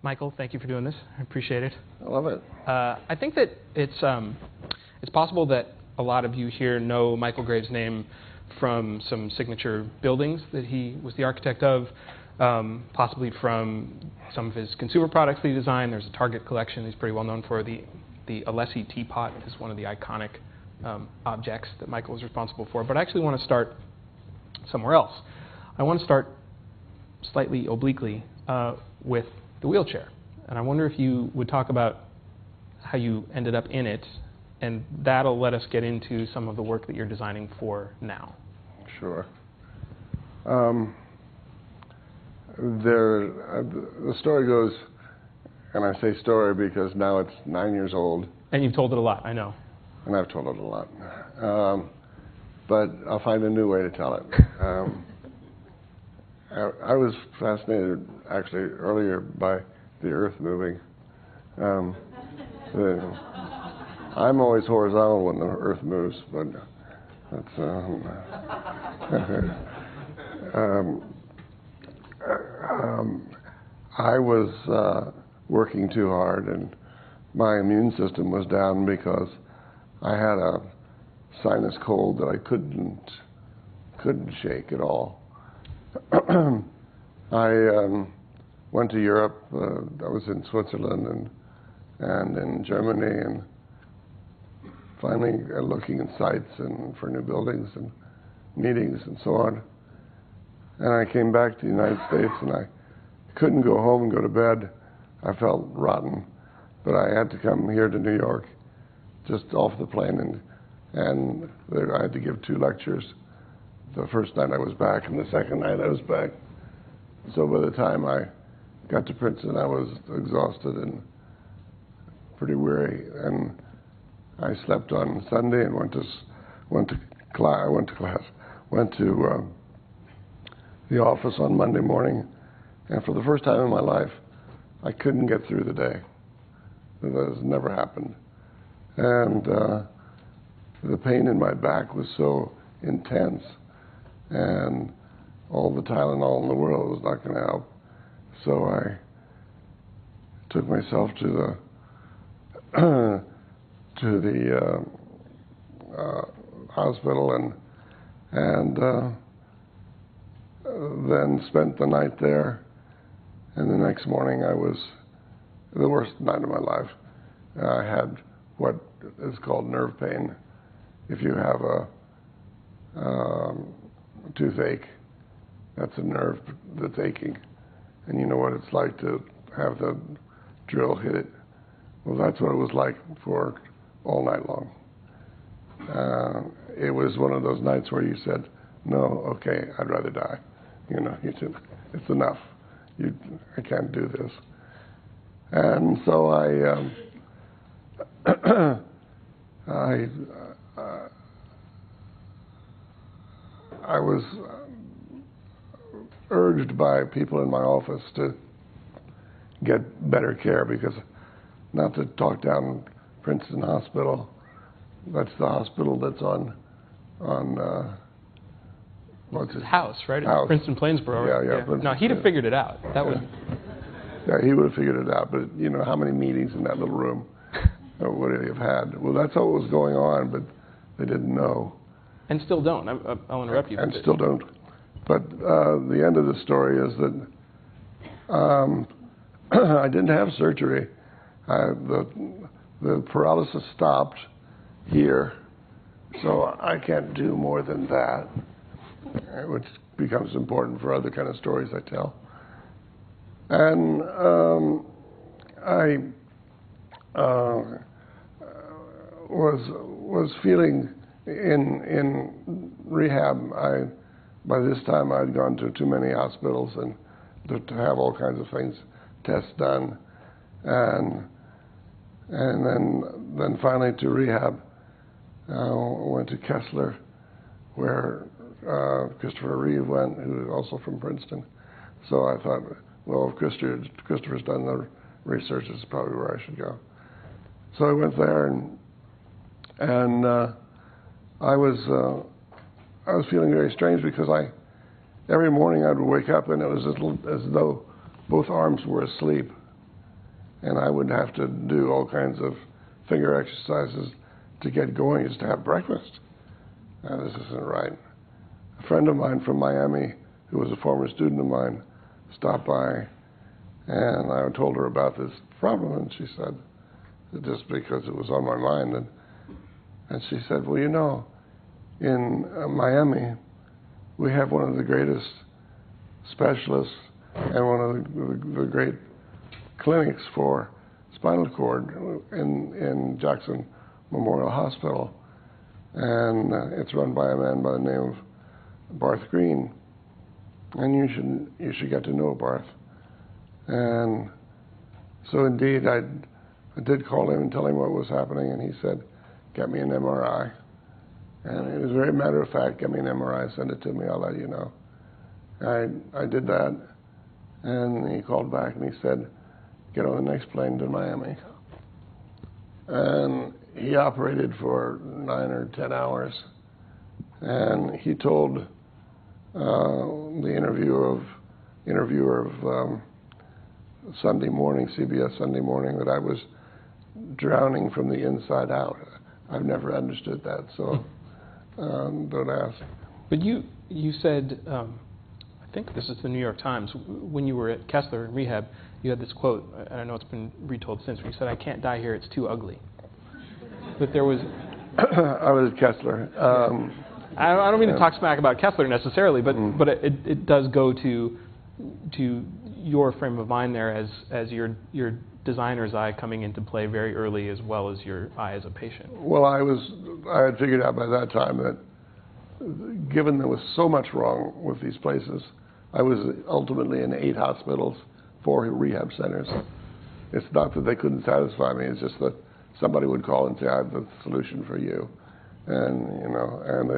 Michael, thank you for doing this. I appreciate it. I love it. I think that it's possible that a lot of you here know Michael Graves' name from some signature buildings that he was the architect of, possibly from some of his consumer products that he designed. There's a Target collection he's pretty well known for. The Alessi teapot is one of the iconic objects that Michael was responsible for. But I actually want to start somewhere else. I want to start slightly obliquely with the wheelchair. And I wonder if you would talk about how you ended up in it, and that'll let us get into some of the work that you're designing for now. Sure. The story goes, and I say story because now it's 9 years old. And you've told it a lot, I know. And I've told it a lot. But I'll find a new way to tell it. I was fascinated, actually, earlier by the Earth moving. I'm always horizontal when the Earth moves, but that's... I was working too hard, and my immune system was down because I had a sinus cold that I couldn't shake at all. I went to Europe. I was in Switzerland and in Germany, and finally looking in sites and for new buildings and meetings and so on. And I came back to the United States, and I couldn't go home and go to bed. I felt rotten, but I had to come here to New York, just off the plane, and I had to give 2 lectures. The first night I was back, and the second night I was back. So by the time I got to Princeton, I was exhausted and pretty weary. And I slept on Sunday and went to the office on Monday morning. And for the first time in my life, I couldn't get through the day. That has never happened. And the pain in my back was so intense, and all the Tylenol in the world was not going to help. So I took myself to the hospital and then spent the night there. And the next morning I was the worst night of my life. I had what is called nerve pain. If you have a toothache, that's a nerve that's aching. And you know what it's like to have the drill hit it. Well, that's what it was like for all night long. It was one of those nights where you said, no, okay, I'd rather die. You know, you said, it's enough. I can't do this. And so I was urged by people in my office to get better care, because not to talk down Princeton Hospital, that's the hospital that's on what's his house, right? House. Princeton Plainsboro. Yeah. No, he'd have figured it out. That would. Yeah, he would have figured it out. But you know how many meetings in that little room would he have had? Well, that's all was going on, but they didn't know. And still don't. I'll interrupt you. And still don't. But the end of the story is that I didn't have surgery. The paralysis stopped here, so I can't do more than that, which becomes important for other kind of stories I tell. And I was feeling in rehab. By this time I'd gone to too many hospitals and to have all kinds of things, tests done, and then finally to rehab. I went to Kessler, where Christopher Reeve went, who is also from Princeton. So I thought, well, if Christopher's done the research, this is probably where I should go. So I went there, and I was feeling very strange, because every morning I would wake up and it was as though both arms were asleep. and I would have to do all kinds of finger exercises to get going just to have breakfast. This isn't right. A friend of mine from Miami, who was a former student of mine, stopped by, and I told her about this problem, and she said, just because it was on my mind, and she said, well, you know, in Miami, we have one of the greatest specialists and one of the great clinics for spinal cord in Jackson Memorial Hospital, and it's run by a man by the name of Barth Green, and you should get to know Barth. And so indeed, I did call him and tell him what was happening, and he said, get me an MRI. And it was very matter of fact, get me an MRI, send it to me, I'll let you know. I did that, and he called back and he said, get on the next plane to Miami. And he operated for 9 or 10 hours, and he told the interviewer of Sunday morning, CBS Sunday Morning, that I was drowning from the inside out. I've never understood that, so don't ask. But you said, I think this is the New York Times, when you were at Kessler in rehab, you had this quote, and I know it's been retold since, where you said, I can't die here, it's too ugly. But there was... I was at Kessler. I don't mean to talk smack about Kessler necessarily, but it does go to your frame of mind there as your designer's eye coming into play very early, as well as your eye as a patient. Well, I had figured out by that time that given there was so much wrong with these places, I was ultimately in 8 hospitals, 4 rehab centers. It's not that they couldn't satisfy me, it's just that somebody would call and say, I have the solution for you. And, you know, and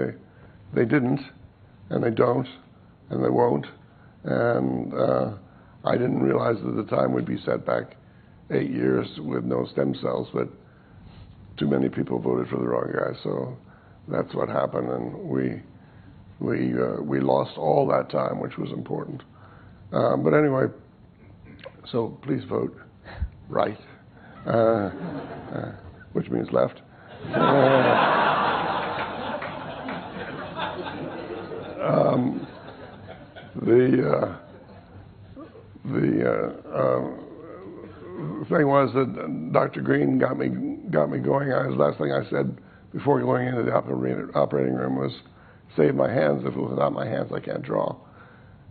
they didn't, and they don't, and they won't. And I didn't realize at the time we'd be set back 8 years with no stem cells, but too many people voted for the wrong guy, so that's what happened, and we lost all that time, which was important. But anyway, so please vote right, which means left. The thing was that Dr. Green got me going. The last thing I said before going into the operating room was, save my hands. If it was without my hands, I can't draw.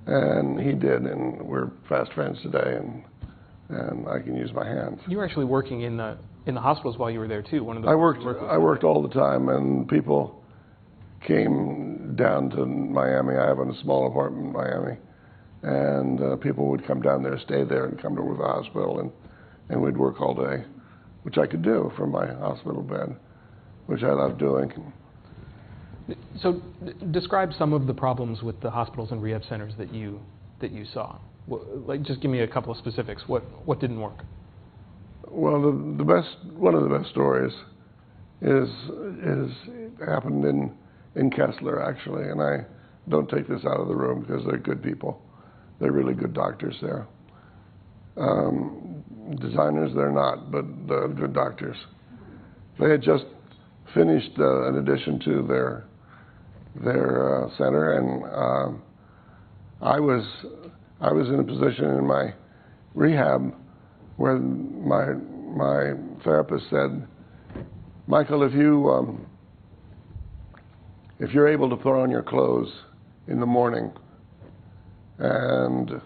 And he did, and we're fast friends today, and I can use my hands. You were actually working in the hospitals while you were there too. I worked all the time, and people came down to Miami. I have a small apartment in Miami, and people would come down there, stay there, and come to the hospital, and we'd work all day, which I could do from my hospital bed, which I loved doing. So describe some of the problems with the hospitals and rehab centers that you saw. Like, just give me a couple of specifics. What didn't work? Well, one of the best stories is happened in Kessler, actually, and I don't take this out of the room because they're good people. They're really good doctors there. Designers, they're not, but they're good doctors. They had just finished an addition to their center, and I was in a position in my rehab where my therapist said, Michael, if you're able to put on your clothes in the morning and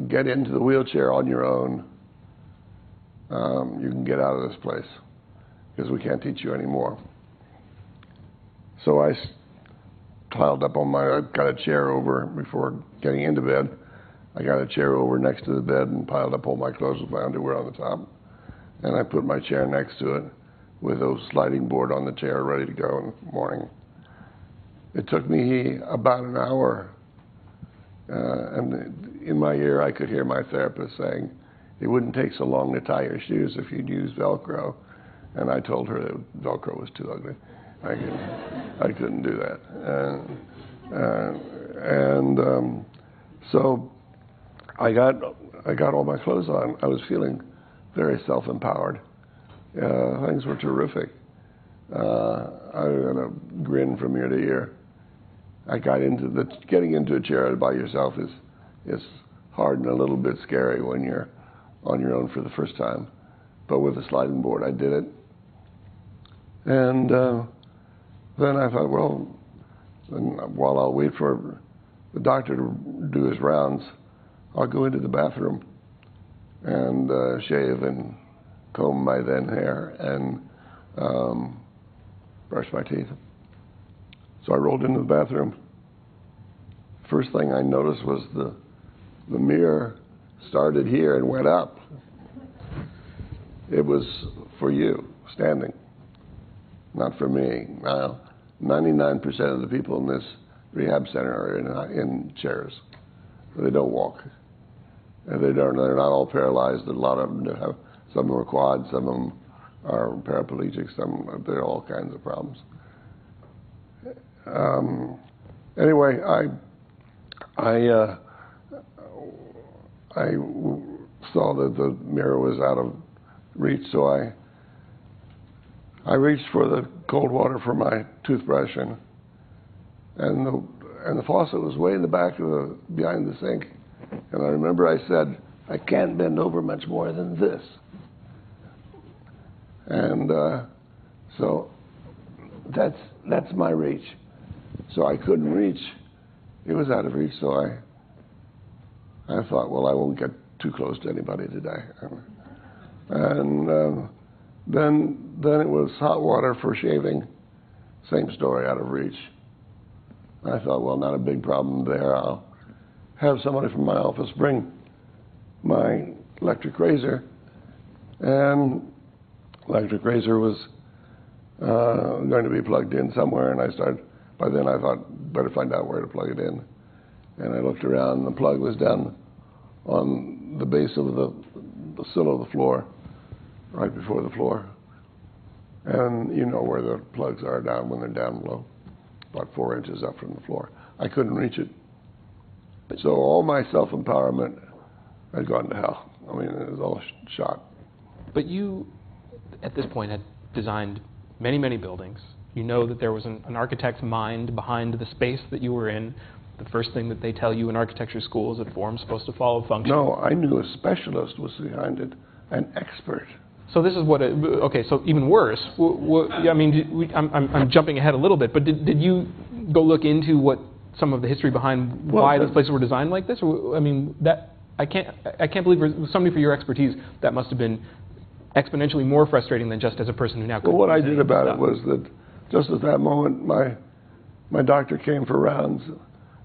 get into the wheelchair on your own, you can get out of this place, because we can't teach you anymore. So I piled up on I got a chair over before getting into bed. I got a chair over next to the bed and piled up all my clothes with my underwear on the top. And I put my chair next to it with a sliding board on the chair ready to go in the morning. It took me about an hour, and in my ear I could hear my therapist saying, it wouldn't take so long to tie your shoes if you'd use Velcro. And I told her that Velcro was too ugly. I couldn't do that. So I got all my clothes on. I was feeling very self-empowered. Things were terrific. I had a grin from ear to ear. I got into getting into a chair by yourself is hard and a little bit scary when you're on your own for the first time. But with a sliding board, I did it. And then I thought, well, while I'll wait for the doctor to do his rounds, I'll go into the bathroom and shave and comb my then hair and brush my teeth. So I rolled into the bathroom. First thing I noticed was the mirror started here and went up. It was for you, standing, not for me. Now, 99% of the people in this rehab center are in chairs. They don't walk. And they're not all paralyzed. A lot of them have, some of them are quads, some of them are paraplegic, there are all kinds of problems. Anyway, I saw that the mirror was out of reach, so I reached for the cold water for my toothbrush, and the faucet was way in the back of behind the sink. And I remember I said, I can't bend over much more than this. And so that's my reach. So I couldn't reach. It was out of reach, so I thought, well, I won't get too close to anybody today. And then it was hot water for shaving. Same story, out of reach. I thought, well, not a big problem there. I'll have somebody from my office bring my electric razor. And electric razor was going to be plugged in somewhere, and by then I thought, better find out where to plug it in. And I looked around, and the plug was down on the base of the sill of the floor, right before the floor. And you know where the plugs are down when they're down low, about 4 inches up from the floor. I couldn't reach it. So all my self-empowerment had gone to hell. I mean, it was all shot. But you, at this point, had designed many, many buildings. You know that there was an architect's mind behind the space that you were in. The first thing that they tell you in architecture school is that form's supposed to follow function. No, I knew a specialist was behind it, an expert. So this is what, okay, so even worse. I mean, I'm jumping ahead a little bit, but did you go look into what some of the history behind why these places were designed like this? Or, I mean, I can't believe for somebody for your expertise, that must have been exponentially more frustrating than just as a person who now. Well, what I did about it was that just at that moment, my doctor came for rounds,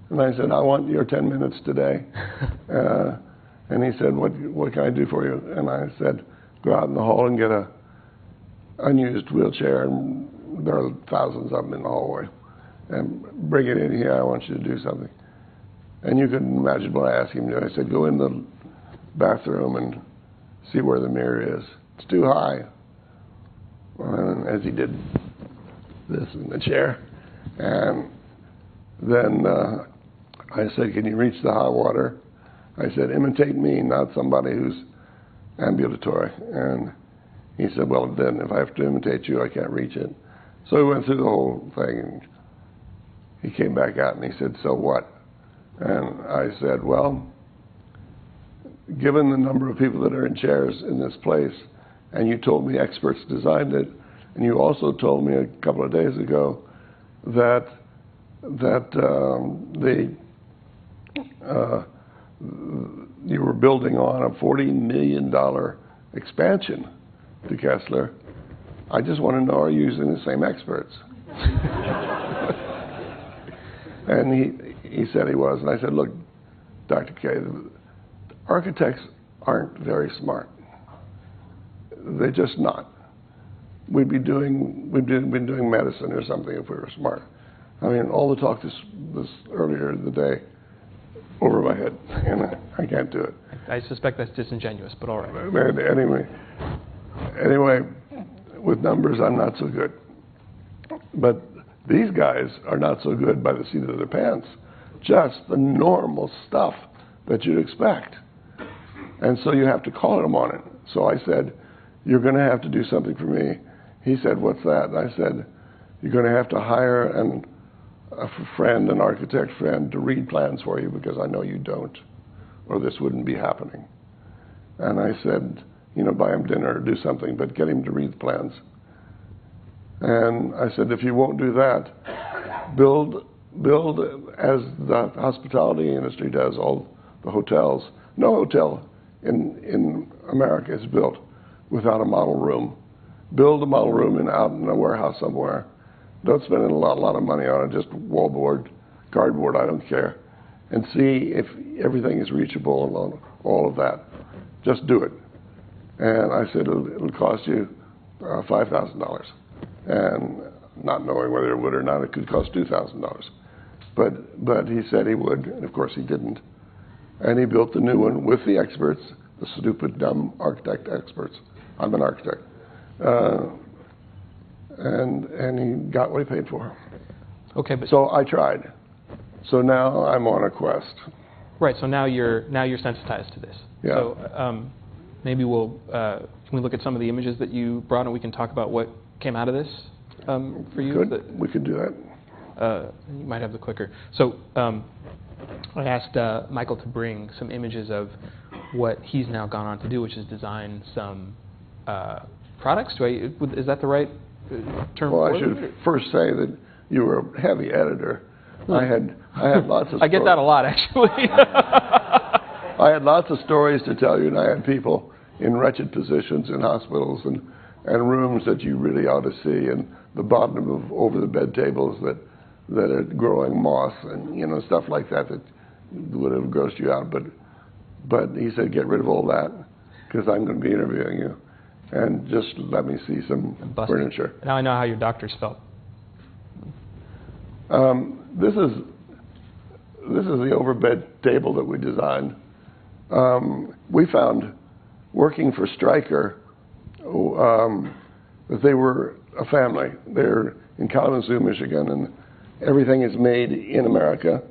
and I said, I want your 10 minutes today. And he said, what can I do for you? And I said, go out in the hall and get a unused wheelchair, and there are thousands of them in the hallway, and bring it in here. I want you to do something. And you can imagine what I asked him to do. I said, go in the bathroom and see where the mirror is. It's too high. And as he did this in the chair, and then I said, can you reach the hot water? I said, imitate me, not somebody who's ambulatory. And he said, well, then if I have to imitate you, I can't reach it. So we went through the whole thing, and he came back out and he said, so what? And I said, well, given the number of people that are in chairs in this place, and you told me experts designed it, and you also told me a couple of days ago that you were building on a $40 million expansion to Kessler. I just want to know, are you using the same experts? And he said he was, and I said, look, Dr. K, the architects aren't very smart. They're just not. We'd been doing medicine or something if we were smart. I mean, all the talk this earlier in the day, over my head, and I can't do it. I suspect that's disingenuous, but all right. Anyway, with numbers, I'm not so good. But these guys are not so good by the seat of their pants. Just the normal stuff that you'd expect. And so you have to call him on it. So I said, you're going to have to do something for me. He said, what's that? And I said, you're going to have to hire a friend, an architect friend, to read plans for you because I know you don't, or this wouldn't be happening. And I said, you know, buy him dinner or do something, but get him to read the plans. And I said, if you won't do that, build as the hospitality industry does, all the hotels. No hotel in America is built without a model room. Build a model room out in a warehouse somewhere. Don't spend a lot of money on it, just wallboard, cardboard, I don't care. And see if everything is reachable and all of that. Just do it. And I said, it'll cost you $5,000. And not knowing whether it would or not, it could cost $2,000. But he said he would, and of course he didn't. And he built the new one with the experts, the stupid, dumb architect experts. I'm an architect. And he got what he paid for. Okay, but so I tried. So now I'm on a quest. Right. So now you're sensitized to this. Yeah. So maybe can we look at some of the images that you brought, and we can talk about what came out of this for you? We could do that. You might have the clicker. So I asked Michael to bring some images of what he's now gone on to do, which is design some products. Is that the right term? Well, I should first say that you were a heavy editor. I had lots of. I get that a lot, actually. I had lots of stories to tell you, and I had people in wretched positions in hospitals and rooms that you really ought to see, and the bottom of over the bed tables that are growing moss and stuff like that would have grossed you out. But he said, get rid of all that because I'm going to be interviewing you, and just let me see some furniture. Now I know how your doctors felt. This is the overbed table that we designed. We found, working for Stryker, that they were a family. They're in Kalamazoo, Michigan, and everything is made in America.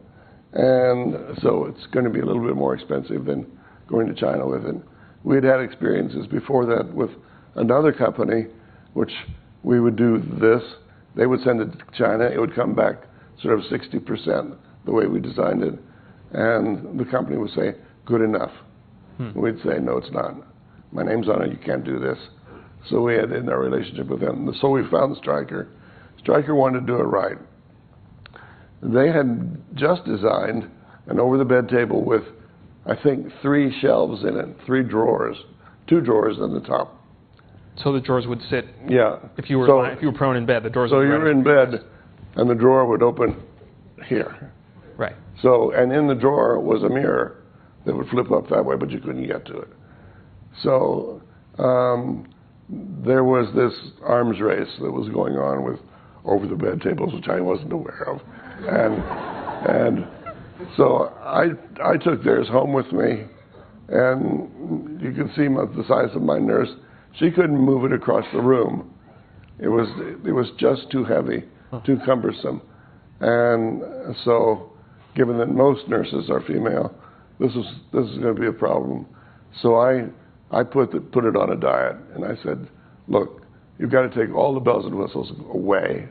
And so it's going to be a little bit more expensive than going to China with it. We had experiences before that with another company, which we would do this. They would send it to China. It would come back sort of 60% the way we designed it. And the company would say, good enough. We'd say, no, it's not. My name's on it. You can't do this. So we had in our relationship with them. So we found Stryker. Stryker wanted to do it right. They had just designed an over-the-bed table with, I think, 3 shelves in it, 3 drawers, 2 drawers on the top. So the drawers would sit. Yeah. If you were prone in bed, the drawers. So would you were in bed, and the drawer would open here. Right. So, and in the drawer was a mirror that would flip up that way, but you couldn't get to it. So there was this arms race that was going on with over-the-bed tables, which I wasn't aware of. And so I took theirs home with me, and you can see the size of my nurse. She couldn't move it across the room. It was just too heavy, too cumbersome. And so, given that most nurses are female, this is going to be a problem. So I put it on a diet, and I said, look, you've got to take all the bells and whistles away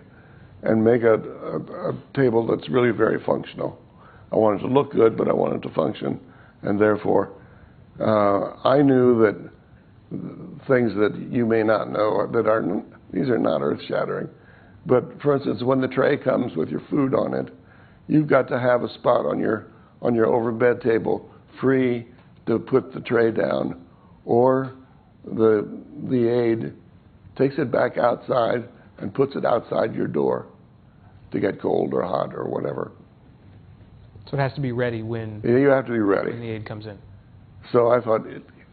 and make a table that's really very functional. I want it to look good, but I want it to function. And therefore, I knew that things that you may not know these are not earth-shattering. But for instance, when the tray comes with your food on it, you've got to have a spot on your overbed table free to put the tray down, or the aide takes it back outside and puts it outside your door to get cold or hot or whatever. So it has to be ready when you have to be ready when the aide comes in. So I thought,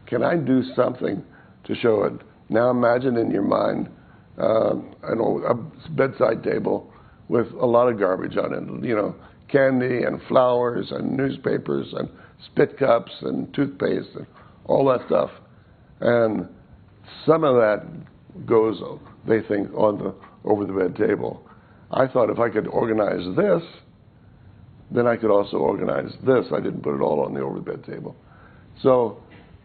can I do something to show it? Now imagine in your mind a bedside table with a lot of garbage on it, candy and flowers and newspapers and spit cups and toothpaste and all that stuff. And some of that goes, they think, on the over-the-bed table. I thought if I could organize this then I could also organize this. I didn't put it all on the over-the-bed table. So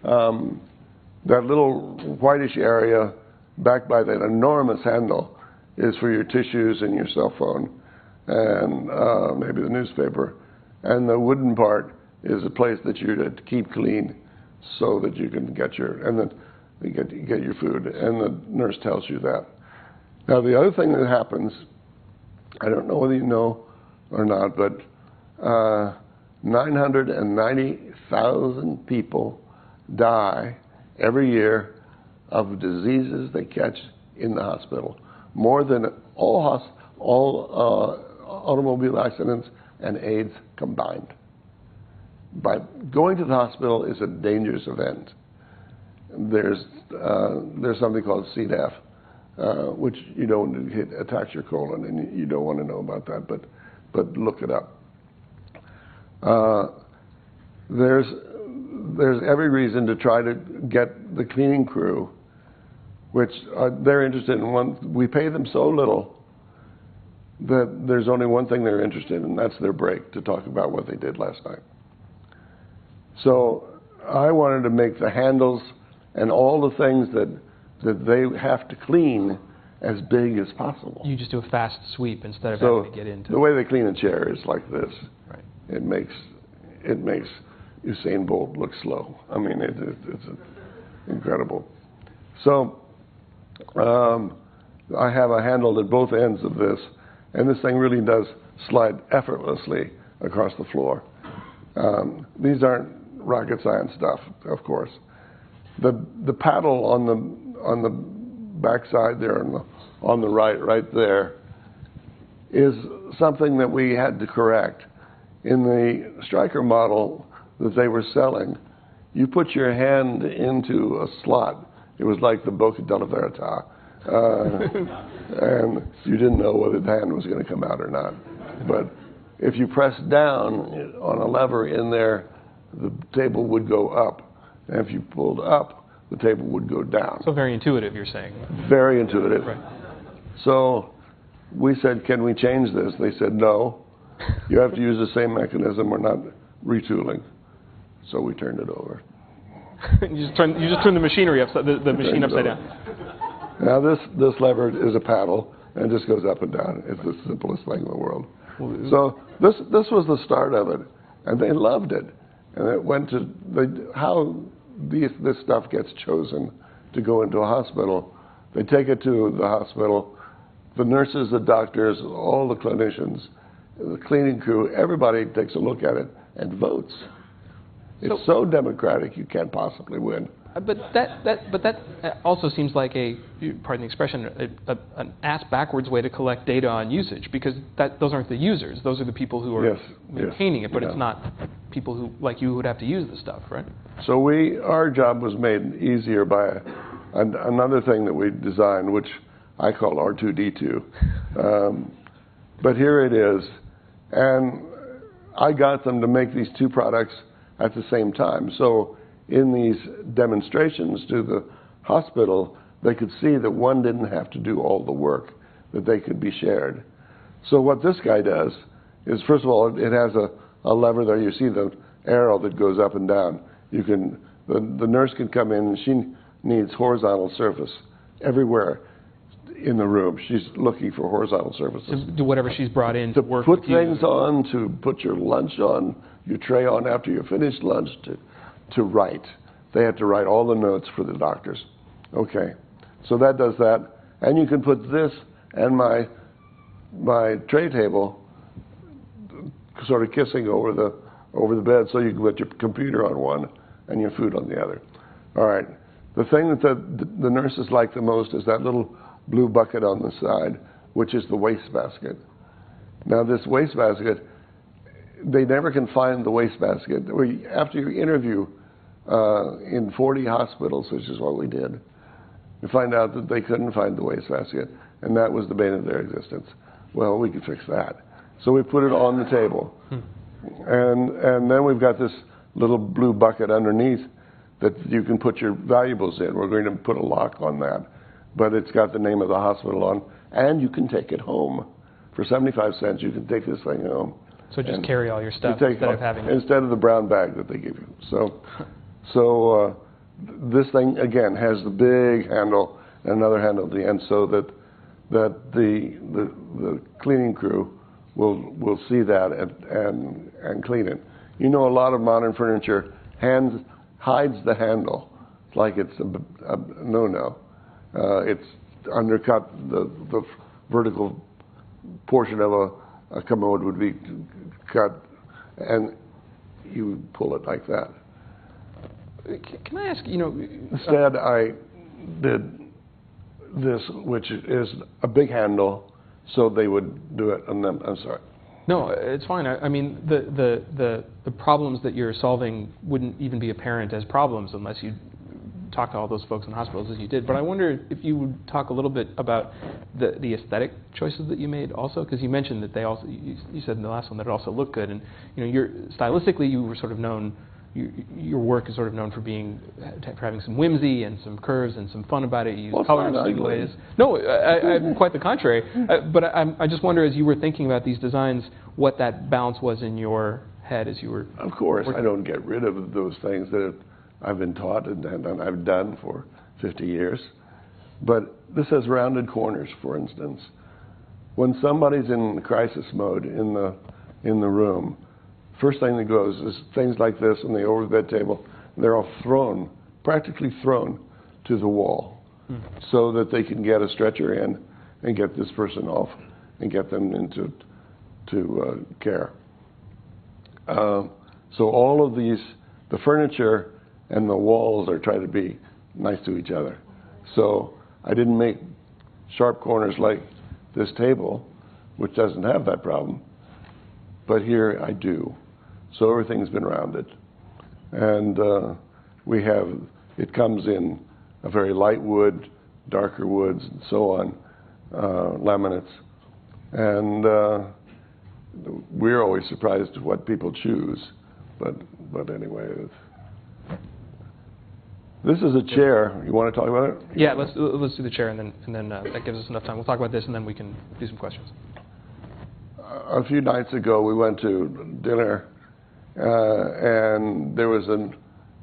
that little whitish area back by that enormous handle is for your tissues and your cell phone and maybe the newspaper. And the wooden part is a place that you're to keep clean so that you can get your, and then you get your food. And the nurse tells you that. Now, the other thing that happens, I don't know whether you know or not, but 990,000 people die every year of diseases they catch in the hospital, more than all automobile accidents and AIDS combined. But going to the hospital is a dangerous event. There's something called C. diff, which you don't attacks your colon, and you don't want to know about that, but look it up. There's every reason to try to get the cleaning crew, which they're interested in one. We pay them so little that there's only one thing they're interested in, and that's their break, to talk about what they did last night. So I wanted to make the handles and all the things that they have to clean as big as possible. You just do a fast sweep instead of having to get into. The way they clean a chair is like this. Right. It makes Usain Bolt look slow. I mean, it's incredible. So I have a handle at both ends of this, and this thing really does slide effortlessly across the floor. These aren't rocket science stuff, of course. The paddle on the backside there, on the right there, is something that we had to correct. In the Stryker model that they were selling, you put your hand into a slot. It was like the Boca della Verita. And you didn't know whether the hand was going to come out or not. But if you pressed down on a lever in there, the table would go up. And if you pulled up, the table would go down. So very intuitive, you're saying. Very intuitive. Right. So we said, can we change this? They said, no. You have to use the same mechanism. We're not retooling. So we turned it over. You just turn the machinery upside the machine upside down. Now this lever is a paddle and it just goes up and down. It's the simplest thing in the world. So this was the start of it, and they loved it. And it went to how this stuff gets chosen to go into a hospital. They take it to the hospital. The nurses, the doctors, all the clinicians, the cleaning crew, everybody takes a look at it and votes. It's so democratic, you can't possibly win. But that also seems like pardon the expression, an ass-backwards way to collect data on usage, because those aren't the users. Those are the people who are maintaining it, but it's not people who, like you, would have to use the stuff, right? So our job was made easier by another thing that we designed, which I call R2D2. But here it is. And I got them to make these two products at the same time. So in these demonstrations to the hospital, they could see that one didn't have to do all the work, that they could be shared. So what this guy does is, first of all, it has a lever there. You see the arrow that goes up and down. The nurse can come in, and she needs horizontal surface everywhere in the room. She's looking for horizontal surfaces. To do whatever she's brought in to work put with you. things on, to put your lunch on, your tray on after you finish lunch, to write. They had to write all the notes for the doctors. Okay, so that does that. And you can put this and my tray table sort of kissing over the bed, so you can put your computer on one and your food on the other. All right. The thing that the nurses like the most is that little blue bucket on the side, which is the wastebasket. Now this wastebasket, they never can find the wastebasket. After you interview in 40 hospitals, which is what we did, you find out that they couldn't find the wastebasket, and that was the bane of their existence. Well, we could fix that. So we put it on the table. And then we've got this little blue bucket underneath that you can put your valuables in. We're going to put a lock on that. But it's got the name of the hospital on, and you can take it home. For 75 cents, you can take this thing home. So just carry all your stuff instead of the brown bag that they give you. So this thing again has the big handle and another handle at the end, so that the cleaning crew will see that and clean it. You know, a lot of modern furniture hides the handle like it's a no-no. It's undercut. The vertical portion of a commode would be cut, and you pull it like that. Can I ask, you know... Instead, I did this, which is a big handle, so they would do it, and then, I'm sorry. No, it's fine. I mean, the problems that you're solving wouldn't even be apparent as problems unless you talk to all those folks in hospitals as you did. But I wonder if you would talk a little bit about the aesthetic choices that you made also, because you mentioned that they also, you said in the last one that it also looked good, and you know, stylistically you were sort of known, your work is sort of known for having some whimsy and some curves and some fun about it. You use colors in ways. No, I'm quite the contrary. But I just wonder, as you were thinking about these designs, what that balance was in your head as you were. Of course, I don't get rid of those things that I've been taught and I've done for 50 years. But this has rounded corners, for instance. When somebody's in crisis mode in the room, first thing that goes is things like this on the over the bed table. They're all practically thrown to the wall, so that they can get a stretcher in and get this person off and get them into care. So all of these, the furniture and the walls are trying to be nice to each other. So I didn't make sharp corners like this table, which doesn't have that problem, but here I do. So everything's been rounded. And it comes in a very light wood, darker woods, and so on, laminates. And we're always surprised at what people choose. But anyway, this is a chair. You want to talk about it? Yeah, let's do the chair, and then that gives us enough time. We'll talk about this, and then we can do some questions. A few nights ago, we went to dinner, and there was an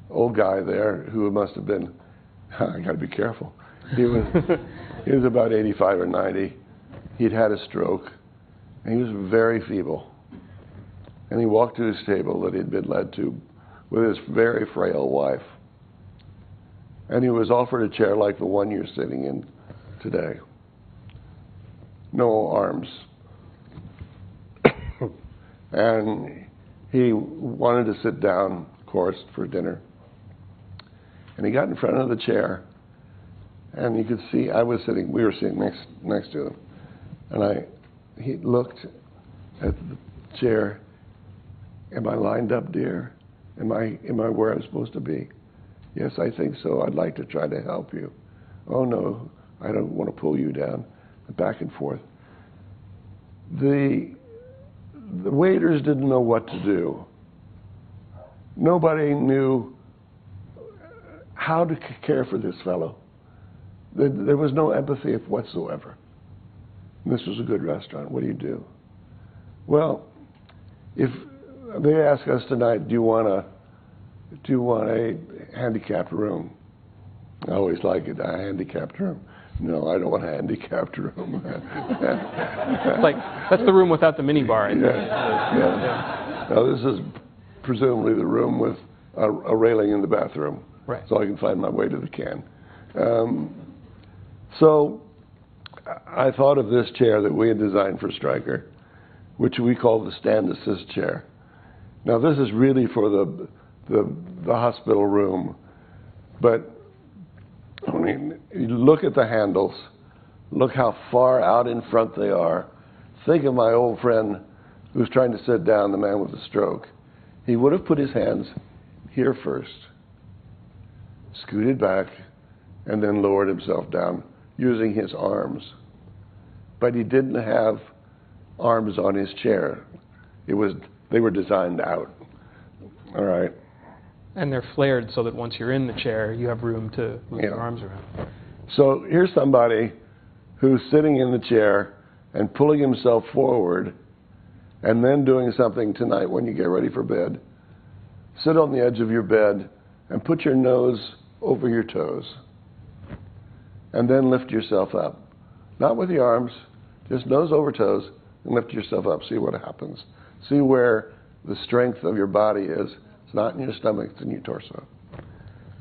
old guy there who must have been, I got to be careful. He was about 85 or 90. He'd had a stroke, and he was very feeble. And he walked to his table that he'd been led to with his very frail wife. And he was offered a chair like the one you're sitting in today. No arms. And he wanted to sit down, of course, for dinner. And he got in front of the chair, and you could see, we were sitting next to him. And he looked at the chair. Am I lined up, dear? Am I where I'm supposed to be? Yes, I think so. I'd like to try to help you. Oh, no, I don't want to pull you down. Back and forth. The waiters didn't know what to do. Nobody knew how to care for this fellow. There was no empathy whatsoever. This was a good restaurant. What do you do? Well, if they ask us tonight, do you want a handicapped room? I always like it, a handicapped room. No, I don't want a handicapped room. It's like, that's the room without the minibar. Yeah. Now, this is presumably the room with a railing in the bathroom, right, so I can find my way to the can. So I thought of this chair that we had designed for Stryker, which we call the stand assist chair. Now, this is really for the hospital room, but I mean, you look at the handles, look how far out in front they are. Think of my old friend who's trying to sit down, the man with the stroke. He would have put his hands here first, scooted back, and then lowered himself down using his arms. But he didn't have arms on his chair. They were designed out. All right. And they're flared so that once you're in the chair, you have room to move your arms around. So here's somebody who's sitting in the chair and pulling himself forward And then doing something tonight when you get ready for bed. Sit on the edge of your bed and put your nose over your toes. And then lift yourself up. Not with the arms, just nose over toes, and lift yourself up. See what happens. See where the strength of your body is. It's not in your stomach, it's in your torso.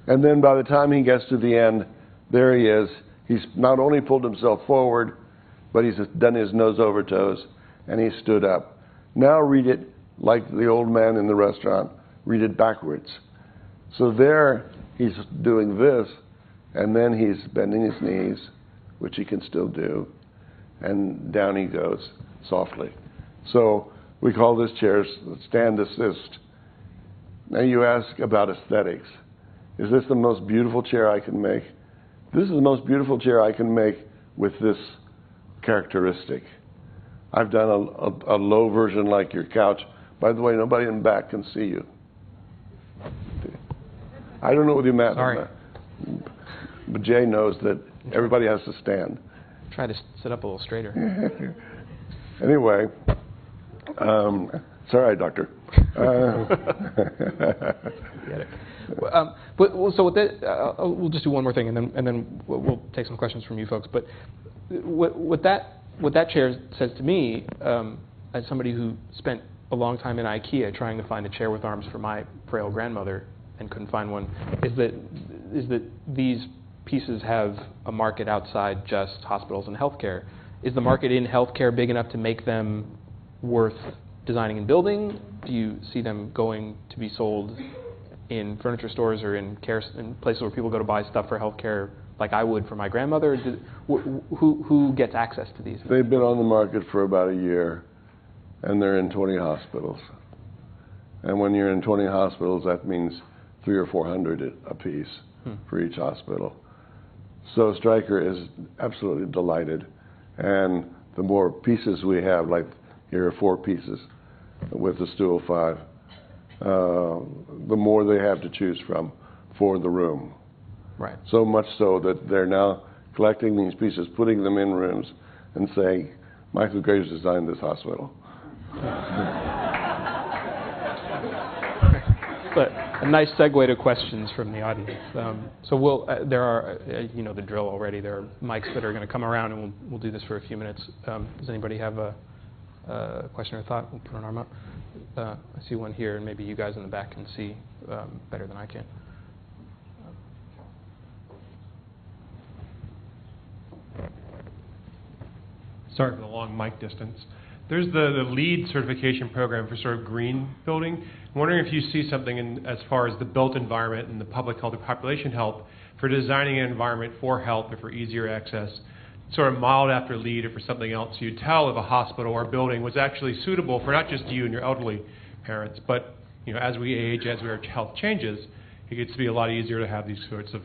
And then by the time he gets to the end, there he is. He's not only pulled himself forward, but he's done his nose over toes, and he stood up. Now read it like the old man in the restaurant. Read it backwards. So there he's doing this, and then he's bending his knees, which he can still do, and down he goes softly. So we call this chair stand assist. Now you ask about aesthetics. Is this the most beautiful chair I can make? This is the most beautiful chair I can make with this characteristic. I've done a low version like your couch. By the way, nobody in the back can see you. I don't know whether you met. Sorry. But Jay knows that everybody has to stand. Try to sit up a little straighter. Anyway, it's all right, doctor. Get it. So with that, we'll just do one more thing, and then we'll take some questions from you folks. But what that chair says to me, as somebody who spent a long time in IKEA trying to find a chair with arms for my frail grandmother and couldn't find one, is that these pieces have a market outside just hospitals and healthcare. Is the market in healthcare big enough to make them worth designing and building? Do you see them going to be sold in furniture stores or in places where people go to buy stuff for healthcare, like I would for my grandmother? Who gets access to these? They've been on the market for about a year, and they're in 20 hospitals. And when you're in 20 hospitals, that means 300 or 400 a piece for each hospital. So Stryker is absolutely delighted. And the more pieces we have, like here are 4 pieces with the stool 5, the more they have to choose from for the room. Right. So much so that they're now collecting these pieces, putting them in rooms, and saying, Michael Graves designed this hospital. But a nice segue to questions from the audience. So there are, you know the drill already. There are mics that are going to come around, and we'll do this for a few minutes. Does anybody have a question or thought? We'll put an arm up. I see one here, and maybe you guys in the back can see better than I can. Sorry for the long mic distance. There's the LEED certification program for sort of green building. I'm wondering if you see something as far as the built environment and the public health or population health for designing an environment for health or for easier access, sort of modeled after LEED or for something else. You'd tell if a hospital or building was actually suitable for not just you and your elderly parents, but as we age, as our health changes, it gets to be a lot easier to have these sorts of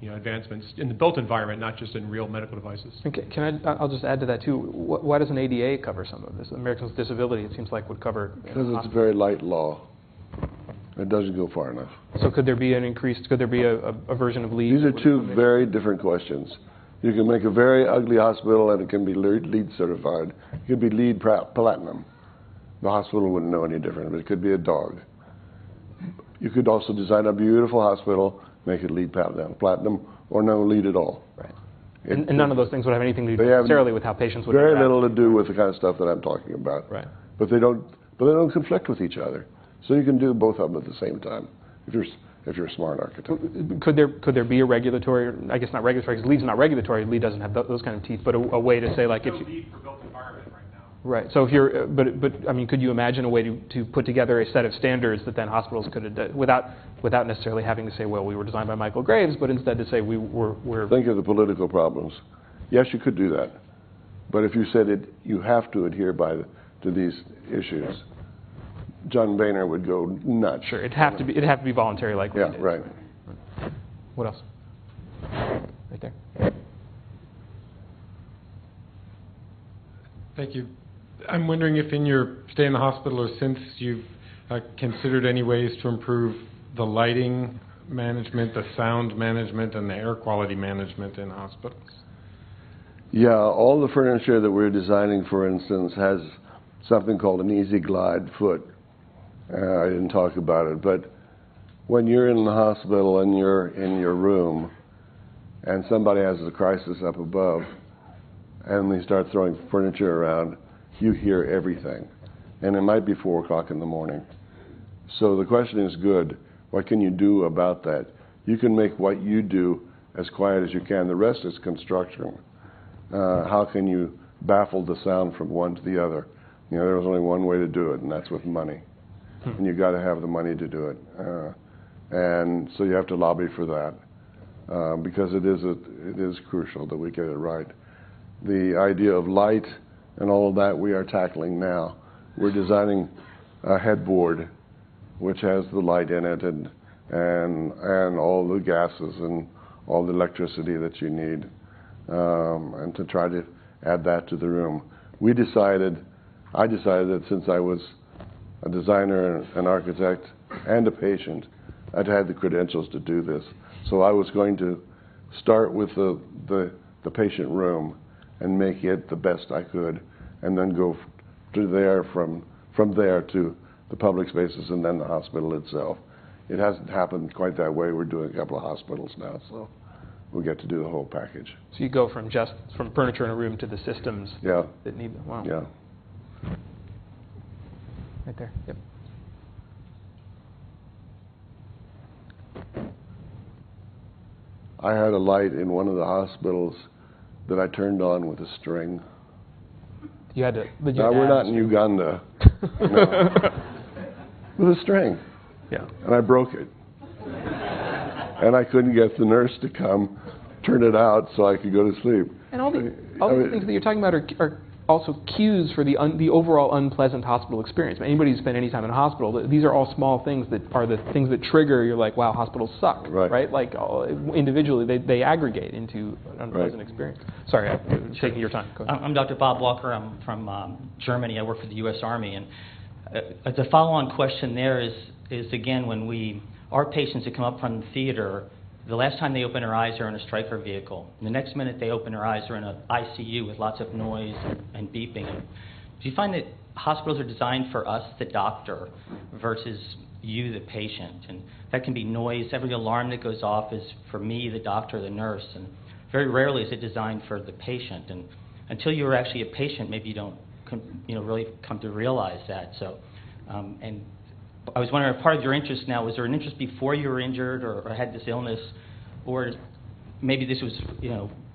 advancements in the built environment, not just in real medical devices. Okay, I'll just add to that too. Why doesn't ADA cover some of this? Americans with Disability, it seems like, would cover. Because it's a very light law. It doesn't go far enough. So could there be a version of LEED? These are 2 very different questions. You can make a very ugly hospital and it can be LEED certified. It could be LEED Platinum. The hospital wouldn't know any different, but it could be a dog. You could also design a beautiful hospital, make it LEED Platinum, or no LEED at all. Right. And none of those things would have anything to do necessarily with how patients would interact. Very little to do with the kind of stuff that I'm talking about. Right. But they don't conflict with each other. So you can do both of them at the same time if you're a smart architect. Could there be a regulatory? I guess not regulatory, because LEED's not regulatory. LEED doesn't have those kind of teeth. But a way to say, like, if you, LEED for built environment right now. Right. So if you're, but I mean, could you imagine a way to put together a set of standards that then hospitals could without necessarily having to say, well, we were designed by Michael Graves, but instead to say we're. Think of the political problems. Yes, you could do that, but if you said you have to adhere to these issues, John Boehner would go nuts. Sure, it'd have to be voluntary, like we yeah, did. right. What else? Right there. Thank you. I'm wondering if in your stay in the hospital or since you've considered any ways to improve the lighting management, the sound management, and the air quality management in hospitals. Yeah, all the furniture that we're designing, for instance, has something called an easy glide foot. I didn't talk about it, but when you're in the hospital and you're in your room and somebody has a crisis up above and they start throwing furniture around, you hear everything. And it might be 4 o'clock in the morning. So the question is good. What can you do about that? You can make what you do as quiet as you can. The rest is construction. How can you baffle the sound from one to the other? You know, there's only one way to do it, and that's with money. And you got to have the money to do it. And so you have to lobby for that because it is crucial that we get it right. The idea of light and all of that we are tackling now. We're designing a headboard which has the light in it and all the gases and all the electricity that you need, and to try to add that to the room. I decided that since I was a designer, an architect, and a patient, I'd had the credentials to do this. So I was going to start with the patient room and make it the best I could, and then go to there from there to the public spaces and then the hospital itself. It hasn't happened quite that way. We're doing a couple of hospitals now, so we get to do the whole package. So you go from furniture in a room to the systems that need them. Wow. Yeah. Right there. Yep. I had a light in one of the hospitals that I turned on with a string. You had to. Now, we're not in Uganda. No. With a string. Yeah. And I broke it. And I couldn't get the nurse to come turn it out so I could go to sleep. And all these things that you're talking about are also cues for the overall unpleasant hospital experience. Anybody who's spent any time in a hospital, these are all small things that are the things that trigger, you're like, wow, hospitals suck, right? Like individually, they aggregate into an unpleasant experience. Sorry, I'm taking your time. Go ahead. I'm Dr. Bob Walker. I'm from Germany. I work for the U.S. Army. And the follow-on question there is again, when our patients that come up from the theater, the last time they open their eyes, they're in a Stryker vehicle. And the next minute they open their eyes, they're in an ICU with lots of noise and beeping. And do you find that hospitals are designed for us, the doctor, versus you, the patient? And that can be noise. Every alarm that goes off is for me, the doctor, the nurse. And very rarely is it designed for the patient. And until you're actually a patient, maybe you don't really come to realize that. So, and I was wondering, part of your interest now, was there an interest before you were injured or had this illness, or maybe this was,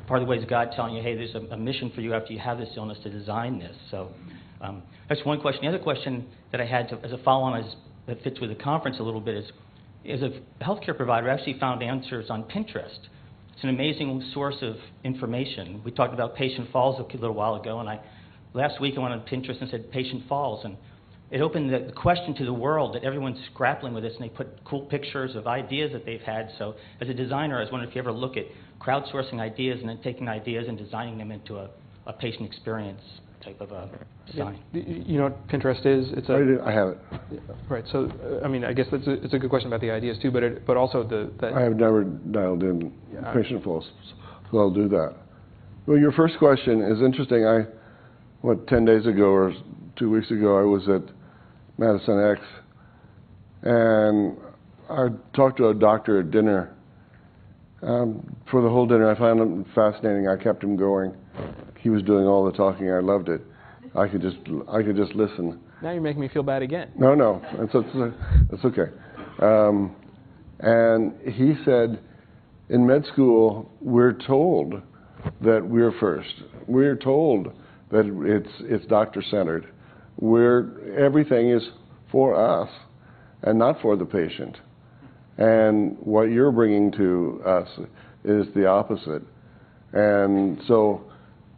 part of the ways of God telling you, hey, there's a mission for you after you have this illness to design this. So that's one question. The other question that I had as a follow-on that fits with the conference a little bit is, as a healthcare provider, I actually found answers on Pinterest. It's an amazing source of information. We talked about patient falls a little while ago, and last week I went on Pinterest and said patient falls, and it opened the question to the world that everyone's grappling with this, and they put cool pictures of ideas that they've had. So as a designer, I was wondering if you ever look at crowdsourcing ideas and then taking ideas and designing them into a patient experience type of a design. You know what Pinterest is? I have it. Right. So, I guess it's a good question about the ideas too, but also I have never dialed in patient flows, so I'll do that. Well, your first question is interesting. 10 days ago or 2 weeks ago, I was at Madison X, and I talked to a doctor at dinner. For the whole dinner, I found him fascinating. I kept him going. He was doing all the talking. I loved it. I could just listen. Now you're making me feel bad again. No, it's okay. And he said, in med school, we're told that we're first. We're told that it's doctor-centered. Everything is for us and not for the patient. And what you're bringing to us is the opposite. And so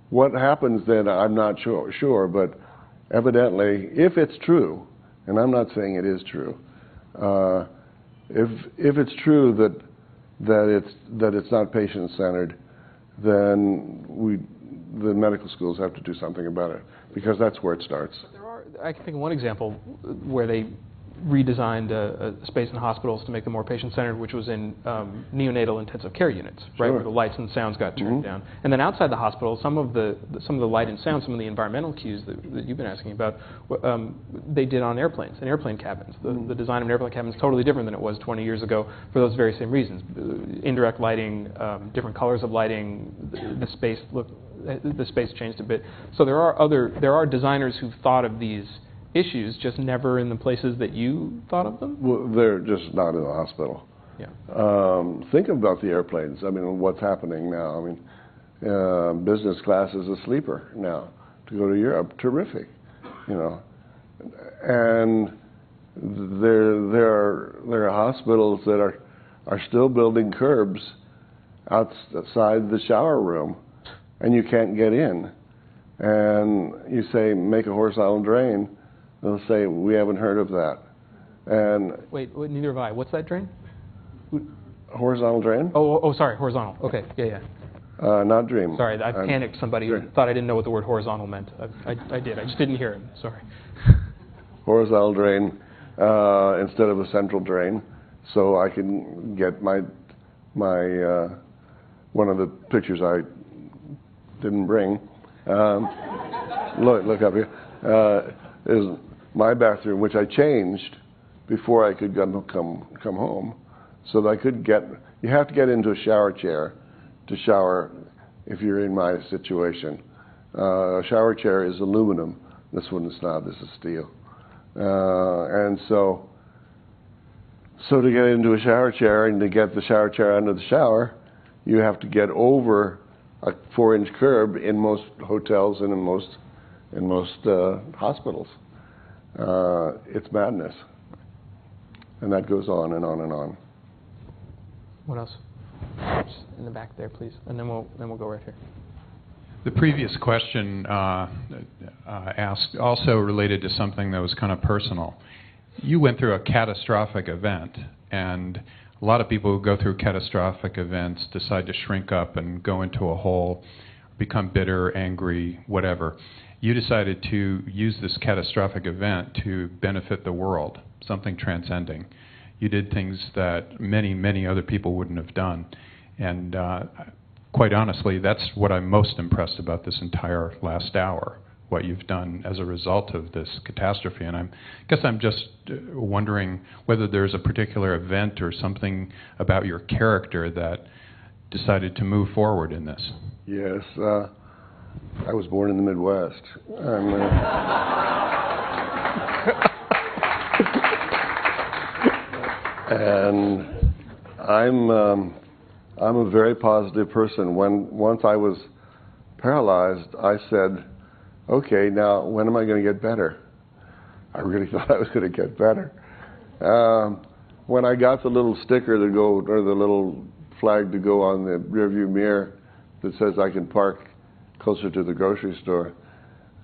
what happens then, I'm not sure, but evidently, if it's true, and I'm not saying it is true, if it's true that it's not patient-centered, then the medical schools have to do something about it, because that's where it starts. I can think of one example where they redesigned a space in hospitals to make them more patient-centered, which was in neonatal intensive care units, right, Sure. where the lights and sounds got turned down. And then outside the hospital, some of the light and sound, some of the environmental cues that you've been asking about, they did on airplanes and airplane cabins. The design of an airplane cabin is totally different than it was 20 years ago for those very same reasons. Indirect lighting, different colors of lighting, the space changed a bit. So there are designers who've thought of these issues, just never in the places that you thought of them? Well, they're just not in the hospital. Yeah. Think about the airplanes. I mean, what's happening now? I mean, business class is a sleeper now. To go to Europe, terrific, you know. And there are hospitals that are still building curbs outside the shower room, and you can't get in. And you say, make a horizontal drain. They'll say, we haven't heard of that. And Wait, neither have I. What's that drain? horizontal drain? Oh, sorry, horizontal. Okay, yeah. Not dream. Sorry, I panicked. Somebody thought I didn't know what the word horizontal meant. I did. I just didn't hear him. Sorry. Horizontal drain instead of a central drain, so I can get my one of the pictures I didn't bring. Look up here. Is my bathroom, which I changed before I could come home, so that I could get. You have to get into a shower chair to shower if you're in my situation. A shower chair is aluminum. This one is not. This is steel. And so to get into a shower chair and to get the shower chair under the shower, you have to get over a 4-inch curb in most hotels and in most hospitals. It's madness. And that goes on and on and on. What else? Just in the back there, please, and then we'll go right here. The previous question asked also related to something that was kind of personal. You went through a catastrophic event, and a lot of people who go through catastrophic events decide to shrink up and go into a hole, become bitter, angry, whatever. You decided to use this catastrophic event to benefit the world, something transcending. You did things that many, many other people wouldn't have done. And quite honestly, that's what I'm most impressed about this entire last hour, what you've done as a result of this catastrophe. And I guess I'm just wondering whether there's a particular event or something about your character that decided to move forward in this. Yes, I was born in the Midwest. And I'm a very positive person. Once I was paralyzed, I said, okay, now when am I going to get better? I really thought I was going to get better. When I got the little sticker to go, or the little flag to go on the rearview mirror that says I can park closer to the grocery store,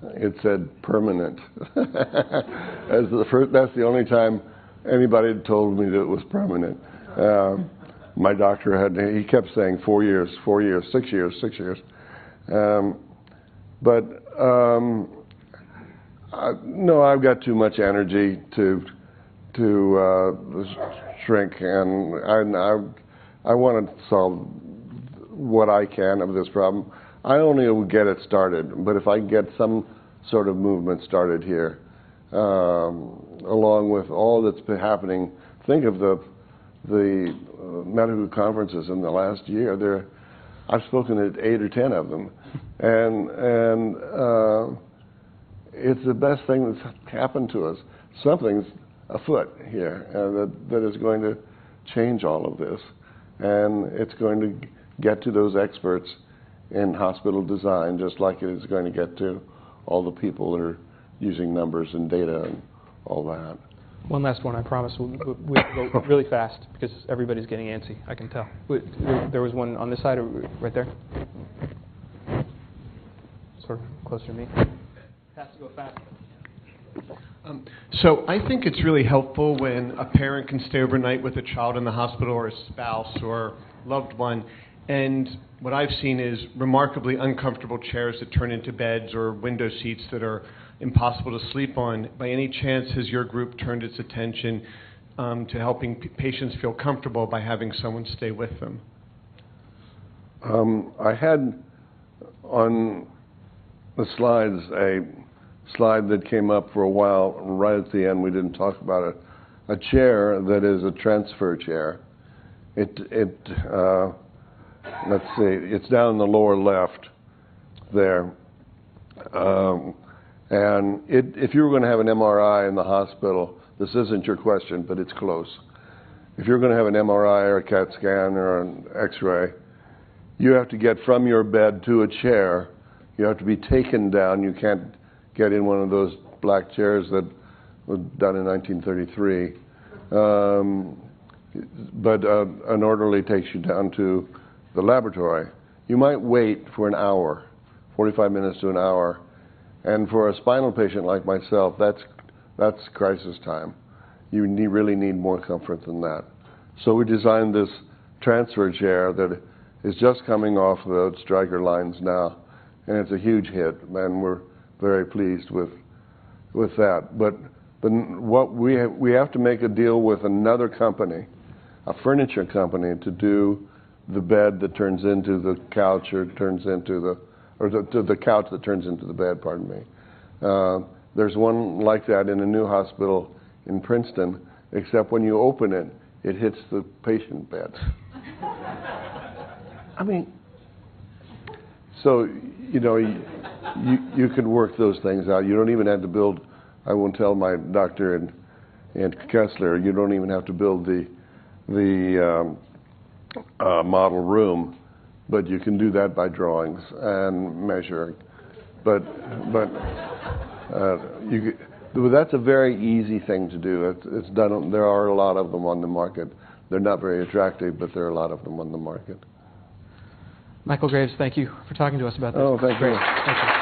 it said permanent. That's the only time anybody had told me that it was permanent. My doctor he kept saying 4 years, 4 years, 6 years, 6 years. No, I've got too much energy to shrink, and I want to solve what I can of this problem. I only will get it started, but if I can get some sort of movement started here, along with all that's been happening, think of the medical conferences in the last year. I've spoken at 8 or 10 of them, and it's the best thing that's happened to us. Something's afoot here that is going to change all of this, and it's going to get to those experts in hospital design, just like it is going to get to all the people that are using numbers and data and all that. One last one, I promise. We'll go really fast because everybody's getting antsy, I can tell. There was one on this side, or right there? Sort of closer to me. Has to go fast. So I think it's really helpful when a parent can stay overnight with a child in the hospital, or a spouse or loved one, and what I've seen is remarkably uncomfortable chairs that turn into beds, or window seats that are impossible to sleep on. By any chance, has your group turned its attention to helping patients feel comfortable by having someone stay with them? I had on the slides a slide that came up for a while. Right at the end, we didn't talk about it. A chair that is a transfer chair. Let's see, it's down in the lower left there. And if you were going to have an MRI in the hospital, this isn't your question, but it's close. If you're going to have an MRI or a CAT scan or an X-ray, you have to get from your bed to a chair. You have to be taken down. You can't get in one of those black chairs that was done in 1933. But an orderly takes you down to the laboratory. You might wait for an hour, 45 minutes to an hour. And for a spinal patient like myself, that's crisis time. You really need more comfort than that. So we designed this transfer chair that is just coming off the Stryker lines now, and it's a huge hit, and we're very pleased with that. But what we have to make a deal with another company, a furniture company, to do the bed that turns into the couch or turns into the couch that turns into the bed, pardon me. There's one like that in a new hospital in Princeton, except when you open it, it hits the patient bed. I mean, so, you know, you can work those things out. You don't even have to build, I won't tell my doctor and Kessler, you don't even have to build the model room, but you can do that by drawings and measuring. But that's a very easy thing to do. It's done. There are a lot of them on the market. They're not very attractive, but there are a lot of them on the market. Michael Graves, thank you for talking to us about this. Oh, thank you. Thank you.